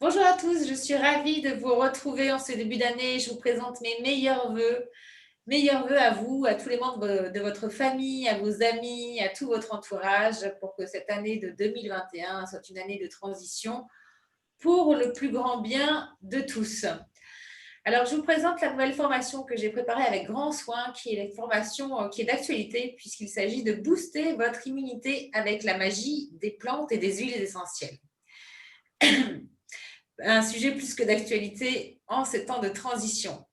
Bonjour à tous, je suis ravie de vous retrouver en ce début d'année. Je vous présente mes meilleurs vœux à vous, à tous les membres de votre famille, à vos amis, à tout votre entourage pour que cette année de 2021 soit une année de transition pour le plus grand bien de tous. Alors, je vous présente la nouvelle formation que j'ai préparée avec grand soin, qui est la formation qui est d'actualité puisqu'il s'agit de booster votre immunité avec la magie des plantes et des huiles essentielles. Un sujet plus que d'actualité en ces temps de transition.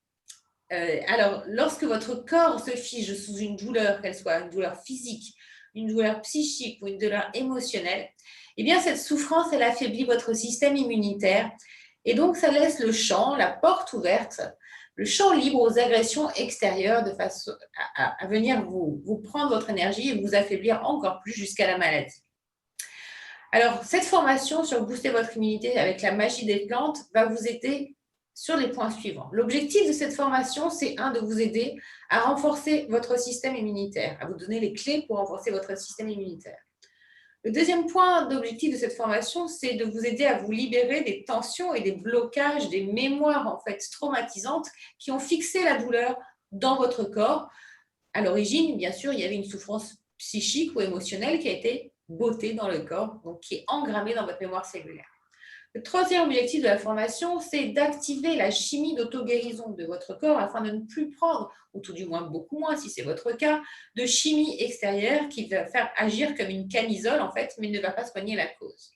Alors, lorsque votre corps se fige sous une douleur, qu'elle soit une douleur physique, une douleur psychique ou une douleur émotionnelle, eh bien, cette souffrance, elle affaiblit votre système immunitaire et donc ça laisse le champ, la porte ouverte, le champ libre aux agressions extérieures de façon à venir vous prendre votre énergie et vous affaiblir encore plus jusqu'à la maladie. Alors, cette formation sur booster votre immunité avec la magie des plantes va vous aider sur les points suivants. L'objectif de cette formation, c'est de vous aider à renforcer votre système immunitaire, à vous donner les clés pour renforcer votre système immunitaire. Le deuxième point d'objectif de cette formation, c'est de vous aider à vous libérer des tensions et des blocages, des mémoires en fait traumatisantes qui ont fixé la douleur dans votre corps. À l'origine, bien sûr, il y avait une souffrance psychique ou émotionnelle qui a été bottée dans le corps, donc qui est engrammée dans votre mémoire cellulaire. Le troisième objectif de la formation, c'est d'activer la chimie d'auto-guérison de votre corps afin de ne plus prendre, ou tout du moins beaucoup moins si c'est votre cas, de chimie extérieure qui va faire agir comme une camisole en fait, mais ne va pas soigner la cause.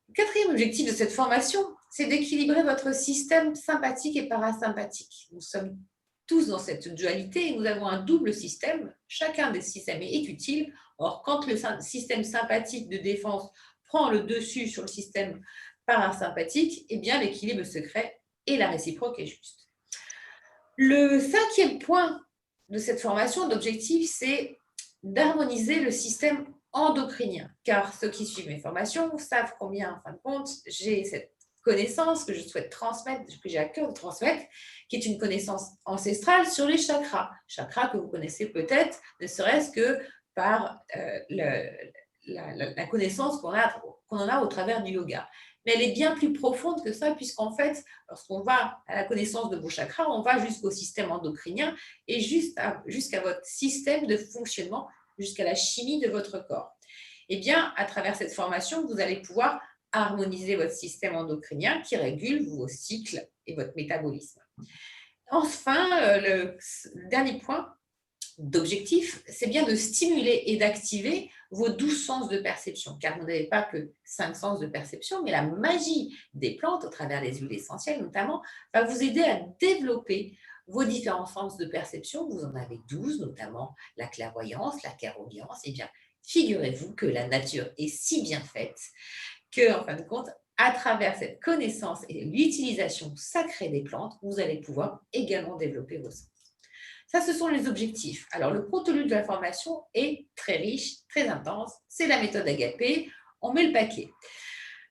Le quatrième objectif de cette formation, c'est d'équilibrer votre système sympathique et parasympathique. Nous sommes tous dans cette dualité et nous avons un double système. Chacun des systèmes est utile. Or, quand le système sympathique de défense prend le dessus sur le système parasympathique, eh bien l'équilibre se crée et la réciproque est juste. Le cinquième point de cette formation d'objectif, c'est d'harmoniser le système endocrinien. Car ceux qui suivent mes formations savent combien, en fin de compte, j'ai cette connaissance que je souhaite transmettre, que j'ai à cœur de transmettre, qui est une connaissance ancestrale sur les chakras. Chakras que vous connaissez peut-être, ne serait-ce que par la connaissance qu'on en a au travers du yoga. Mais elle est bien plus profonde que ça, puisqu'en fait, lorsqu'on va à la connaissance de vos chakras, on va jusqu'au système endocrinien et jusqu'à votre système de fonctionnement, jusqu'à la chimie de votre corps. Eh bien, à travers cette formation, vous allez pouvoir harmoniser votre système endocrinien qui régule vos cycles et votre métabolisme. Enfin, le dernier point d'objectif, c'est bien de stimuler et d'activer vos 12 sens de perception, car vous n'avez pas que 5 sens de perception, mais la magie des plantes, au travers des huiles essentielles notamment, va vous aider à développer vos différents sens de perception. Vous en avez 12, notamment la clairvoyance, la clairaudience. Eh bien, figurez-vous que la nature est si bien faite que, en fin de compte, à travers cette connaissance et l'utilisation sacrée des plantes, vous allez pouvoir également développer vos sens. Ça, ce sont les objectifs. Alors, le contenu de la formation est très riche, très intense. C'est la méthode Agapé. On met le paquet.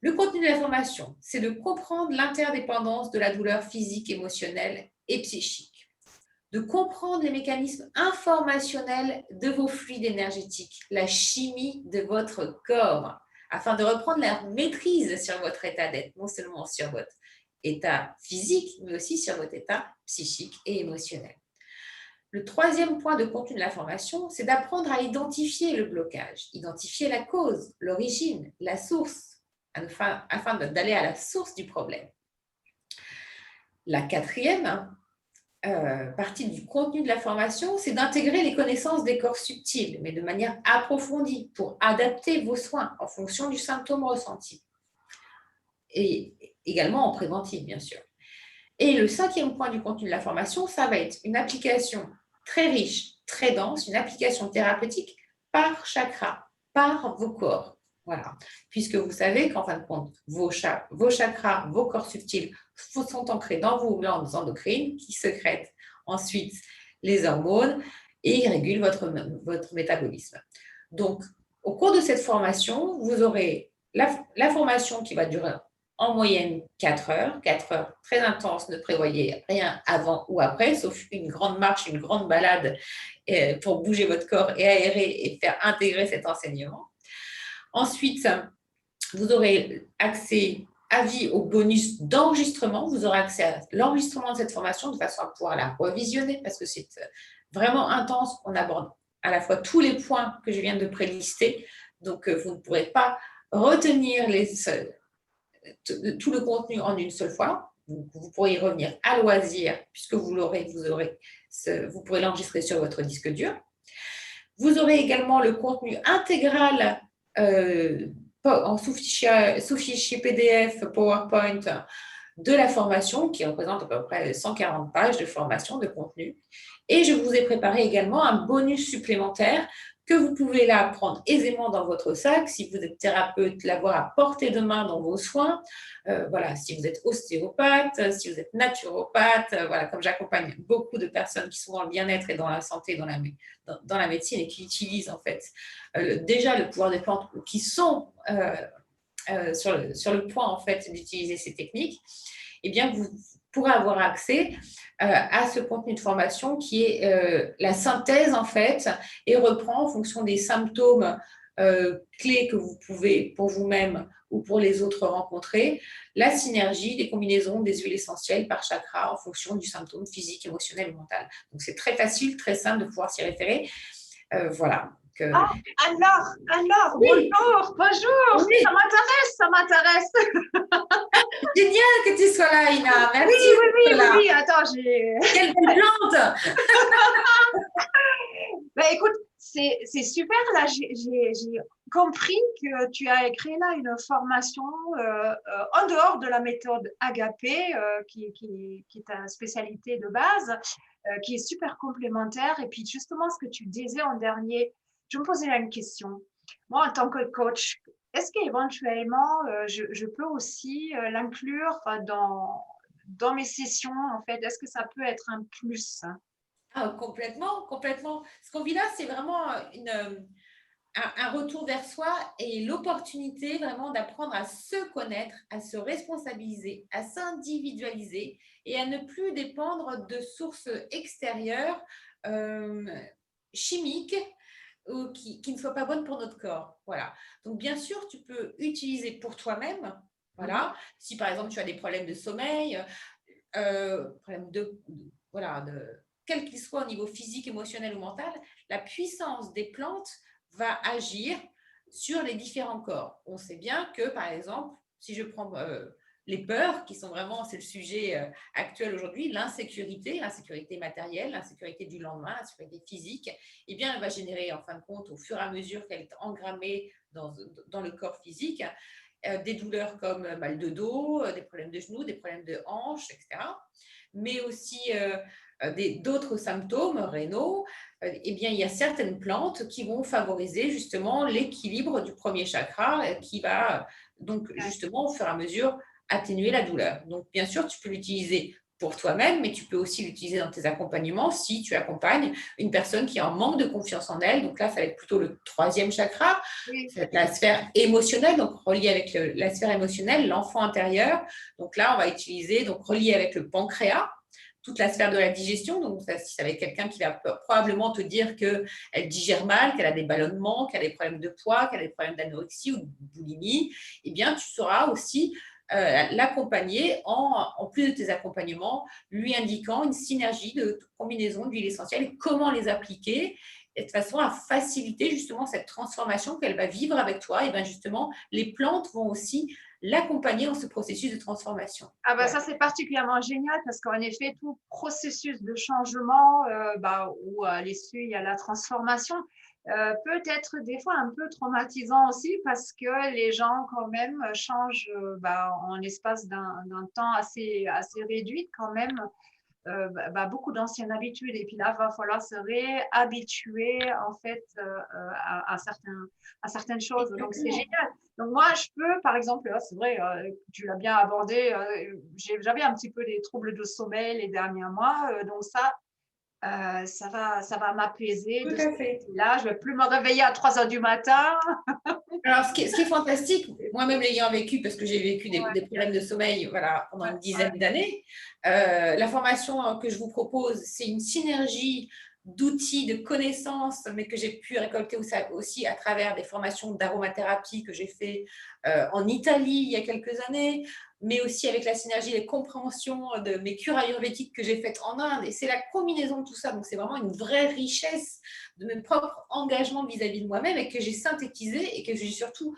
Le contenu de la formation, c'est de comprendre l'interdépendance de la douleur physique, émotionnelle et psychique. De comprendre les mécanismes informationnels de vos fluides énergétiques, la chimie de votre corps, afin de reprendre la maîtrise sur votre état d'être, non seulement sur votre état physique, mais aussi sur votre état psychique et émotionnel. Le troisième point de contenu de la formation, c'est d'apprendre à identifier le blocage, identifier la cause, l'origine, la source, afin d'aller à la source du problème. La quatrième partie du contenu de la formation, c'est d'intégrer les connaissances des corps subtils, mais de manière approfondie, pour adapter vos soins en fonction du symptôme ressenti. Et également en préventif, bien sûr. Et le cinquième point du contenu de la formation, ça va être une application très riche, très dense, une application thérapeutique par chakra, par vos corps. Voilà. Puisque vous savez qu'en fin de compte, vos chakras, vos corps subtils sont ancrés dans vos glandes endocrines qui sécrètent ensuite les hormones et régulent votre métabolisme. Donc, au cours de cette formation, vous aurez la formation qui va durer en moyenne 4 heures très intenses, ne prévoyez rien avant ou après, sauf une grande marche, une grande balade pour bouger votre corps et aérer et faire intégrer cet enseignement. Ensuite, vous aurez accès avis au bonus d'enregistrement. Vous aurez accès à l'enregistrement de cette formation de façon à pouvoir la revisionner parce que c'est vraiment intense. On aborde à la fois tous les points que je viens de prélister. Donc, vous ne pourrez pas retenir tout le contenu en une seule fois. Vous pourrez y revenir à loisir puisque vous pourrez l'enregistrer sur votre disque dur. Vous aurez également le contenu intégral sous fichier PDF, PowerPoint de la formation qui représente à peu près 140 pages de formation, de contenu. Et je vous ai préparé également un bonus supplémentaire que vous pouvez là prendre aisément dans votre sac si vous êtes thérapeute, l'avoir à portée de main dans vos soins. Voilà, si vous êtes ostéopathe, si vous êtes naturopathe, voilà, comme j'accompagne beaucoup de personnes qui sont dans le bien-être et dans la santé, dans la médecine et qui utilisent en fait déjà le pouvoir des plantes ou qui sont sur le point en fait d'utiliser ces techniques, eh bien vous pourrez avoir accès à ce contenu de formation qui est la synthèse en fait et reprend en fonction des symptômes clés que vous pouvez pour vous-même ou pour les autres rencontrer, la synergie des combinaisons des huiles essentielles par chakra en fonction du symptôme physique, émotionnel et mental. Donc c'est très facile, très simple de pouvoir s'y référer. Voilà. Ah, alors, oui. bonjour, Oui. ça m'intéresse. Génial que tu sois là, Ina. Merci. Oui, attends, j'ai... Quelle belle plante. Ben, écoute, c'est super, là, j'ai compris que tu as créé là une formation en dehors de la méthode Agapé, qui est ta spécialité de base, qui est super complémentaire. Et puis, justement, ce que tu disais en dernier, je me posais là une question. Moi, en tant que coach, est-ce qu'éventuellement, je peux aussi l'inclure dans mes sessions, en fait? Est-ce que ça peut être un plus? Complètement, complètement. Ce qu'on vit là, c'est vraiment un retour vers soi et l'opportunité vraiment d'apprendre à se connaître, à se responsabiliser, à s'individualiser et à ne plus dépendre de sources extérieures chimiques ou qui ne soient pas bonnes pour notre corps. Voilà. Donc, bien sûr, tu peux utiliser pour toi-même. Voilà. Si, par exemple, tu as des problèmes de sommeil, problèmes quel qu'il soit au niveau physique, émotionnel ou mental, la puissance des plantes va agir sur les différents corps. On sait bien que, par exemple, si je prends les peurs, qui sont vraiment, c'est le sujet actuel aujourd'hui, l'insécurité matérielle, l'insécurité du lendemain, l'insécurité physique, eh bien, elle va générer, en fin de compte, au fur et à mesure qu'elle est engrammée dans le corps physique, des douleurs comme mal de dos, des problèmes de genoux, des problèmes de hanches, etc. Mais aussi d'autres symptômes rénaux, eh bien, il y a certaines plantes qui vont favoriser justement l'équilibre du premier chakra qui va donc justement au fur et à mesure atténuer la douleur. Donc, bien sûr, tu peux l'utiliser pour toi-même, mais tu peux aussi l'utiliser dans tes accompagnements si tu accompagnes une personne qui est en manque de confiance en elle. Donc là, ça va être plutôt le troisième chakra, ça va être la sphère émotionnelle, donc reliée avec la sphère émotionnelle, l'enfant intérieur. Donc là, on va utiliser, donc relié avec le pancréas, toute la sphère de la digestion. Donc, si ça va être quelqu'un qui va probablement te dire qu'elle digère mal, qu'elle a des ballonnements, qu'elle a des problèmes de poids, qu'elle a des problèmes d'anorexie ou de boulimie, eh bien, tu sauras aussi l'accompagner en plus de tes accompagnements, lui indiquant une synergie de combinaison d'huiles essentielles et comment les appliquer de façon à faciliter justement cette transformation qu'elle va vivre avec toi. Et bien justement, les plantes vont aussi l'accompagner dans ce processus de transformation. Ah bah ça, c'est particulièrement génial parce qu'en effet, tout processus de changement où à l'issue, il y a la transformation, peut être des fois un peu traumatisant aussi parce que les gens quand même changent en l'espace d'un temps assez réduit quand même. Beaucoup d'anciennes habitudes et puis là, il va falloir se réhabituer en fait à certaines choses. Donc, c'est génial. Donc, moi, je peux, par exemple, c'est vrai, tu l'as bien abordé, j'avais un petit peu des troubles de sommeil les derniers mois. Donc, ça va m'apaiser. Tout à fait. Là, je ne vais plus me réveiller à 3 heures du matin. Alors, ce qui est fantastique, moi-même l'ayant vécu, parce que j'ai vécu des problèmes de sommeil pendant une dizaine d'années, la formation que je vous propose, c'est une synergie d'outils, de connaissances, mais que j'ai pu récolter aussi à travers des formations d'aromathérapie que j'ai fait en Italie il y a quelques années, mais aussi avec la synergie, les compréhensions de mes cures ayurvédiques que j'ai faites en Inde. Et c'est la combinaison de tout ça. Donc, c'est vraiment une vraie richesse de mes propres engagements vis-à-vis de moi-même et que j'ai synthétisé et que j'ai surtout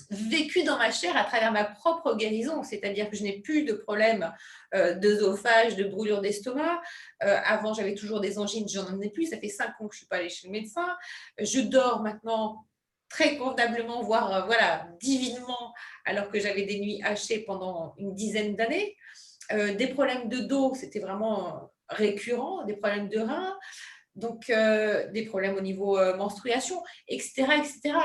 vécu dans ma chair à travers ma propre guérison. C'est-à-dire que je n'ai plus de problème d'œsophage, de brûlure d'estomac. Avant, j'avais toujours des angines, j'en ai plus. Ça fait 5 ans que je ne suis pas allée chez le médecin. Je dors maintenant très convenablement, voire voilà, divinement, alors que j'avais des nuits hachées pendant une dizaine d'années. Des problèmes de dos, c'était vraiment récurrent, des problèmes de reins, donc des problèmes au niveau menstruation, etc. etc.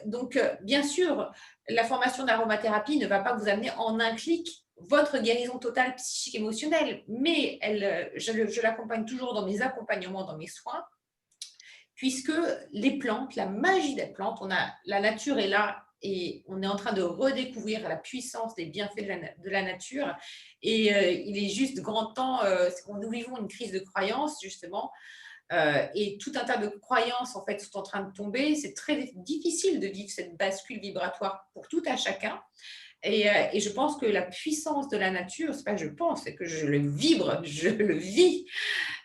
Donc, bien sûr, la formation d'aromathérapie ne va pas vous amener en un clic votre guérison totale psychique émotionnelle, mais je l'accompagne toujours dans mes accompagnements, dans mes soins, puisque les plantes, la magie des plantes, la nature est là et on est en train de redécouvrir la puissance des bienfaits de la nature. Et il est juste grand temps, nous vivons une crise de croyance, justement, et tout un tas de croyances en fait sont en train de tomber. C'est très difficile de vivre cette bascule vibratoire pour tout à chacun. Et je pense que la puissance de la nature, c'est pas que je pense, c'est que je le vibre, je le vis,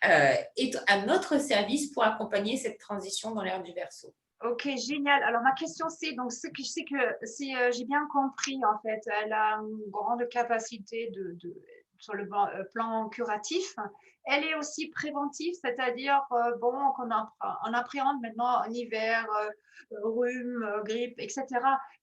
est à notre service pour accompagner cette transition dans l'ère du Verseau. Ok, génial. Alors, ma question, c'est, donc, ce que je sais que, si j'ai bien compris, en fait, elle a une grande capacité sur le plan curatif. Elle est aussi préventive, c'est-à-dire, bon, on appréhende maintenant en hiver, rhume, grippe, etc.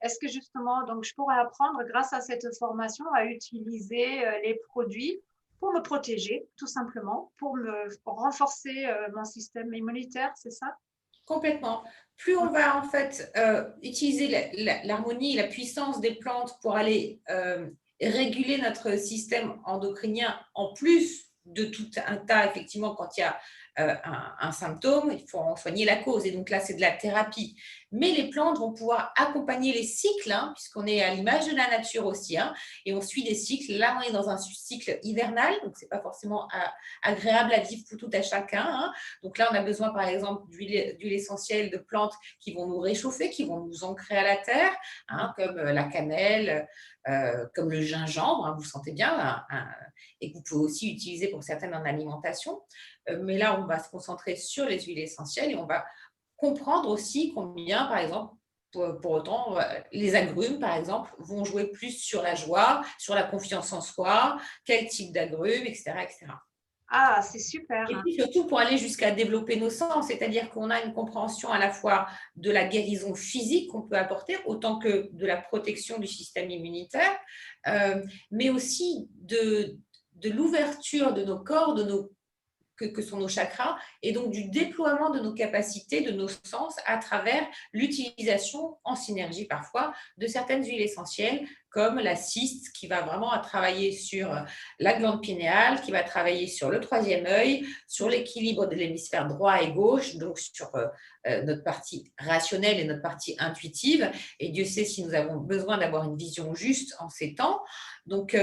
Est-ce que justement, donc, je pourrais apprendre, grâce à cette formation, à utiliser les produits pour me protéger, tout simplement, pour me renforcer mon système immunitaire, c'est ça? Complètement. Plus on va en fait utiliser l'harmonie et la puissance des plantes pour aller réguler notre système endocrinien, en plus de tout un tas, effectivement, quand il y a un symptôme, il faut en soigner la cause. Et donc là, c'est de la thérapie. Mais les plantes vont pouvoir accompagner les cycles, hein, puisqu'on est à l'image de la nature aussi, hein, et on suit des cycles. Là, on est dans un cycle hivernal, donc ce n'est pas forcément agréable à vivre pour tout à chacun, hein. Donc là, on a besoin, par exemple, d'huile essentielle de plantes qui vont nous réchauffer, qui vont nous ancrer à la terre, hein, comme la cannelle, comme le gingembre, hein, vous le sentez bien, et que vous pouvez aussi utiliser pour certaines en alimentation. Mais là, on va se concentrer sur les huiles essentielles et on va comprendre aussi combien, par exemple, pour autant, les agrumes, par exemple, vont jouer plus sur la joie, sur la confiance en soi, quel type d'agrumes, etc., etc. Ah, c'est super. Et puis surtout pour aller jusqu'à développer nos sens, c'est-à-dire qu'on a une compréhension à la fois de la guérison physique qu'on peut apporter, autant que de la protection du système immunitaire, mais aussi de l'ouverture de nos corps, que sont nos chakras, et donc du déploiement de nos capacités, de nos sens, à travers l'utilisation en synergie parfois de certaines huiles essentielles, comme la cyste, qui va vraiment travailler sur la glande pinéale, qui va travailler sur le troisième œil, sur l'équilibre de l'hémisphère droit et gauche, donc sur notre partie rationnelle et notre partie intuitive. Et Dieu sait si nous avons besoin d'avoir une vision juste en ces temps. Donc,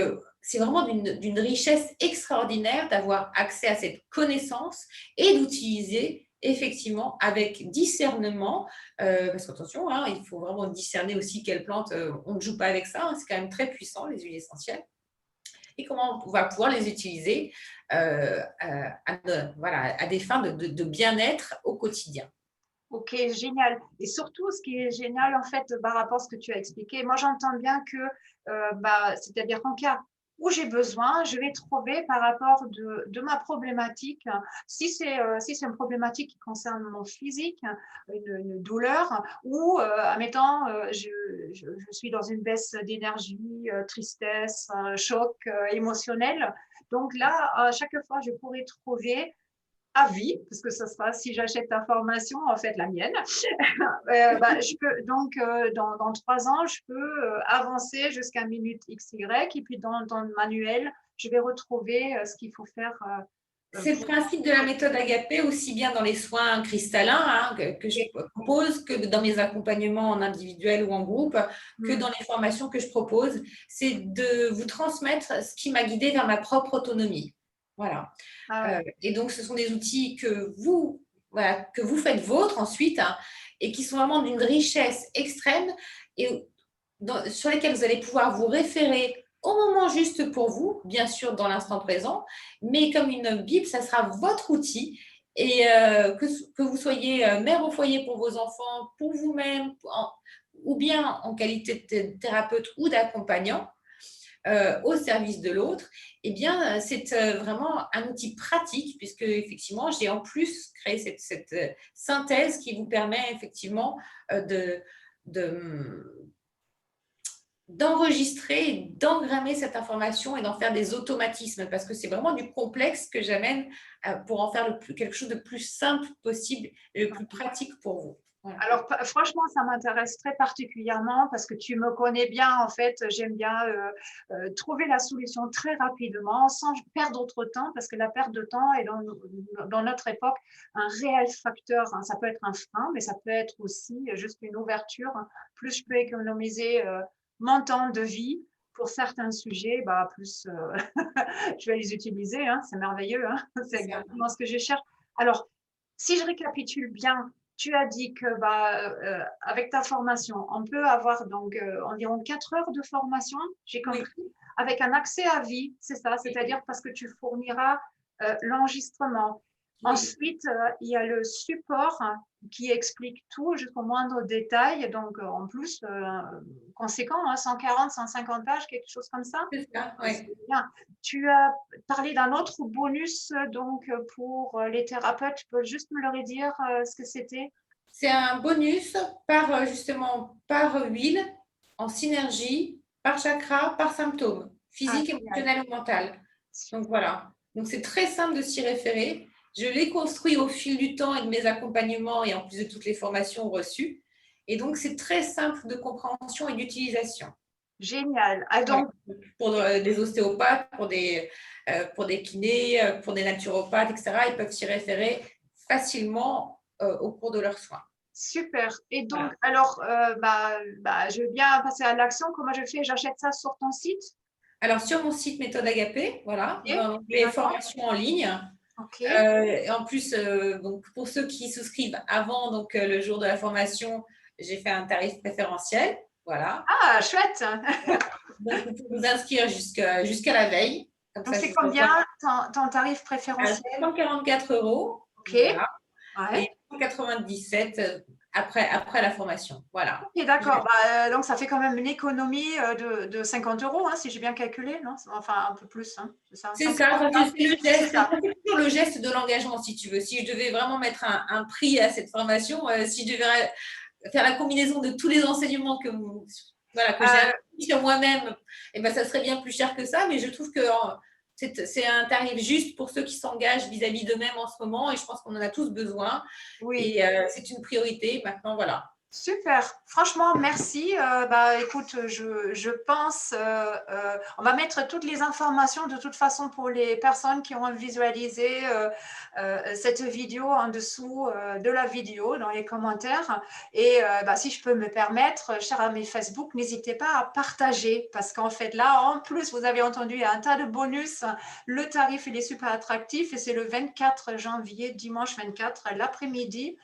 c'est vraiment d'une richesse extraordinaire d'avoir accès à cette connaissance et d'utiliser effectivement avec discernement, parce qu'attention, hein, il faut vraiment discerner aussi quelles plantes, on ne joue pas avec ça, hein, c'est quand même très puissant, les huiles essentielles, et comment on va pouvoir les utiliser voilà, à des fins de bien-être au quotidien. Ok, génial. Et surtout, ce qui est génial, en fait, par rapport à ce que tu as expliqué, moi, j'entends bien que, c'est-à-dire qu'en cas où j'ai besoin, je vais trouver par rapport de ma problématique, si c'est une problématique qui concerne mon physique, une douleur, ou, admettons, je suis dans une baisse d'énergie, tristesse, choc émotionnel. Donc là, à chaque fois, je pourrais trouver à vie, parce que ce sera, si j'achète ta formation, en fait, la mienne. Je peux, donc, dans 3 ans, je peux avancer jusqu'à minute XY, et puis dans le manuel, je vais retrouver ce qu'il faut faire. C'est le principe de la méthode Agapé, aussi bien dans les soins cristallins, hein, que je propose, que dans mes accompagnements en individuel ou en groupe, que dans les formations que je propose. C'est de vous transmettre ce qui m'a guidée vers ma propre autonomie. Voilà. Ah ouais. Et donc, ce sont des outils que vous, voilà, que vous faites vôtres ensuite, hein, et qui sont vraiment d'une richesse extrême et sur lesquels vous allez pouvoir vous référer au moment juste pour vous, bien sûr dans l'instant présent, mais comme une Bible, ça sera votre outil. Et que vous soyez mère au foyer pour vos enfants, pour vous-même, ou bien en qualité de thérapeute ou d'accompagnant, au service de l'autre, eh bien, c'est vraiment un outil pratique, puisque effectivement, j'ai en plus créé cette synthèse qui vous permet effectivement de d'enregistrer, d'engrammer cette information et d'en faire des automatismes, parce que c'est vraiment du complexe que j'amène pour en faire quelque chose de plus simple possible et le plus pratique pour vous. Voilà. Alors, franchement, ça m'intéresse très particulièrement parce que tu me connais bien. En fait, j'aime bien trouver la solution très rapidement sans perdre trop de temps parce que la perte de temps est dans notre époque un réel facteur. Hein. Ça peut être un frein, mais ça peut être aussi juste une ouverture. Plus je peux économiser mon temps de vie pour certains sujets, bah, plus je vais les utiliser. Hein. C'est merveilleux. Hein. C'est exactement ce que je cherche. Alors, si je récapitule bien, tu as dit que bah, avec ta formation, on peut avoir donc environ 4 heures de formation, j'ai compris, oui, avec un accès à vie, c'est ça, c'est-à-dire parce que tu fourniras l'enregistrement. Oui. Ensuite, il y a le support qui explique tout jusqu'au moindre détail, donc en plus, conséquent, hein, 140, 150 pages, quelque chose comme ça. C'est ça, oui. Bien. Tu as parlé d'un autre bonus donc pour les thérapeutes. Tu peux juste me le redire ce que c'était? C'est un bonus par justement par huile, en synergie, par chakra, par symptôme, physique, émotionnel ou mental. Donc voilà. Donc c'est très simple de s'y référer. Je l'ai construit au fil du temps et de mes accompagnements et en plus de toutes les formations reçues. Et donc c'est très simple de compréhension et d'utilisation. Génial. Ah, donc, pour des ostéopathes, pour des kinés, pour des naturopathes, etc., ils peuvent s'y référer facilement au cours de leurs soins. Super. Et donc, voilà. Alors, je veux bien passer à l'action. Comment je fais? J'achète ça sur ton site? Alors, sur mon site Méthode Agapé, voilà, Okay. dans les formations en ligne. Okay. Et en plus, donc, pour ceux qui souscrivent avant donc, le jour de la formation, j'ai fait un tarif préférentiel. Voilà. Ah, chouette. Donc, vous pouvez vous inscrire jusqu'à la veille. Donc, c'est combien ton tarif préférentiel? 144 €. OK. Voilà. Ouais. Et 197 après la formation. Voilà. Ok, d'accord. Donc, ça fait quand même une économie de 50 €, hein, si j'ai bien calculé, non? Enfin, un peu plus, hein, c'est ça? C'est ça, c'est le geste. C'est toujours le geste de l'engagement, si tu veux. Si je devais vraiment mettre un prix à cette formation, si je devais faire la combinaison de tous les enseignements que j'ai appris sur moi-même, eh ben, ça serait bien plus cher que ça, mais je trouve que c'est un tarif juste pour ceux qui s'engagent vis-à-vis d'eux-mêmes en ce moment, et je pense qu'on en a tous besoin. Oui. Et c'est une priorité. Maintenant, voilà. Super, franchement, merci. Écoute, je pense, on va mettre toutes les informations de toute façon pour les personnes qui ont visualisé cette vidéo en dessous de la vidéo dans les commentaires. Et si je peux me permettre, chers amis Facebook, n'hésitez pas à partager parce qu'en fait là, en plus, vous avez entendu un tas de bonus. Le tarif, il est super attractif et c'est le 24 janvier, dimanche 24, l'après-midi.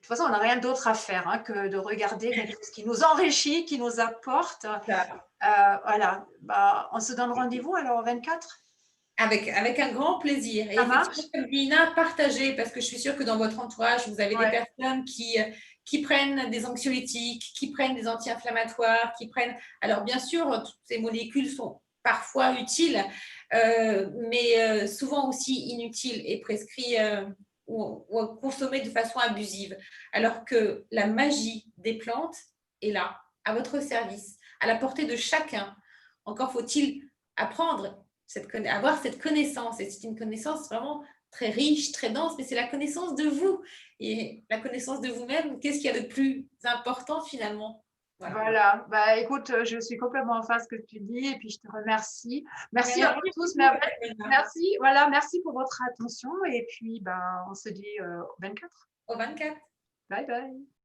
De toute façon, on n'a rien d'autre à faire hein, que de regarder quelque chose qui nous enrichit, qui nous apporte. Voilà. On se donne rendez-vous alors au 24 ? Avec un grand plaisir. Et effectivement, comme Lina, partagez, parce que je suis sûre que dans votre entourage, vous avez des personnes qui prennent des anxiolytiques, qui prennent des anti-inflammatoires, qui prennent… Alors, bien sûr, toutes ces molécules sont parfois utiles, mais souvent aussi inutiles et prescrites ou consommées de façon abusive. Alors que la magie des plantes est là, à votre service, à la portée de chacun. Encore faut-il apprendre avoir cette connaissance. Et c'est une connaissance vraiment très riche, très dense, mais c'est la connaissance de vous. Et la connaissance de vous-même, qu'est-ce qu'il y a de plus important finalement? Voilà. Écoute, je suis complètement en phase ce que tu dis et puis je te remercie. Merci à vous tous. Merci. Voilà, merci pour votre attention et puis on se dit au 24. Au 24. Bye bye.